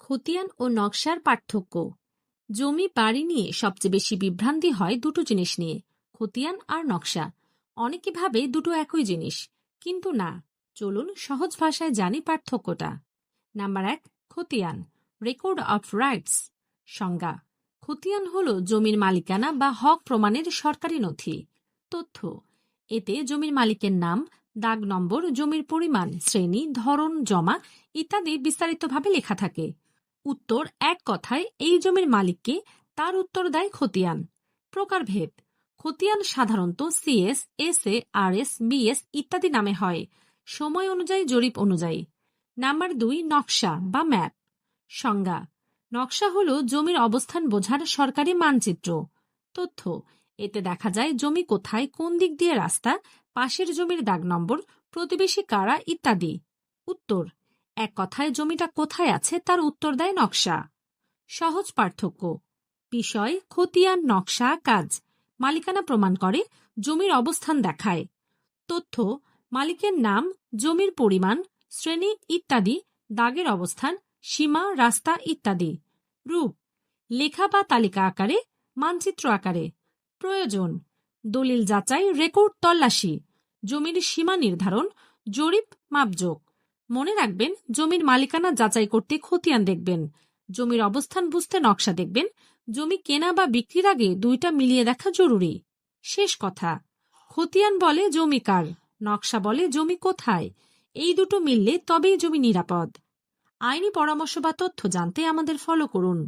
খতিয়ান ও নকশার পার্থক্য। জমি বাড়ি নিয়ে সবচেয়ে বেশি বিভ্রান্তি হয় দুটো জিনিস নিয়ে, খতিয়ান আর নকশা। অনেকে ভাবে দুটো একই জিনিস, কিন্তু না। চলুন সহজ ভাষায় জানি পার্থক্যটা। নাম্বার 1, খতিয়ান, রেকর্ড অফ রাইটস। সংজ্ঞা: খতিয়ান হলো জমির মালিকানা বা হক প্রমাণের সরকারি নথি। তথ্য: এতে জমির মালিকের নাম, দাগ নম্বর, জমির পরিমাণ, শ্রেণী, ধরন, জমা ইত্যাদি বিস্তারিতভাবে লেখা থাকে। উত্তর: এক কথায় এই জমির মালিককে, তার উত্তর দেয় খতিয়ান। প্রকারভেদ: খতিয়ান সাধারণত সিএস, এসএ, আরএস, বিএস ইত্যাদি নামে হয়, সময় অনুযায়ী, জরিপ অনুযায়ী। নাম্বার 2, নকশা বা ম্যাপ। সংজ্ঞা: নকশা হলো জমির অবস্থান বোঝার সরকারি মানচিত্র। তথ্য: এতে দেখা যায় জমি কোথায়, কোন দিক দিয়ে রাস্তা, পাশের জমির দাগ নম্বর, প্রতিবেশী কারা ইত্যাদি। উত্তর: এক কথায় জমিটা কোথায় আছে তার উত্তর দেয় নকশা। সহজ পার্থক্য: বিষয়: খতিয়ান, নকশা কাজ, মালিকানা প্রমাণ করে, জমির অবস্থান দেখায়। তথ্য: মালিকের নাম, জমির পরিমাণ, শ্রেণী ইত্যাদি, দাগের অবস্থান, সীমা, রাস্তা ইত্যাদি। রূপ: লেখা বা তালিকা আকারে, মানচিত্র আকারে। প্রয়োজন: দলিল যাচাই, রেকর্ড তল্লাশি, জমির সীমা নির্ধারণ, জরিপ, মাপজোক। মনে রাখবেন, জমির মালিকানা যাচাই করতে খতিয়ান দেখবেন, জমির অবস্থান বুঝতে নকশা দেখবেন। জমি কেনা বা বিক্রির আগে দুইটা মিলিয়ে দেখা জরুরি। শেষ কথা: খতিয়ান বলে জমি কার, নকশা বলে জমি কোথায়। এই দুটো মিললে তবেই জমি নিরাপদ। আইনি পরামর্শ বা তথ্য জানতে আমাদের ফলো করুন।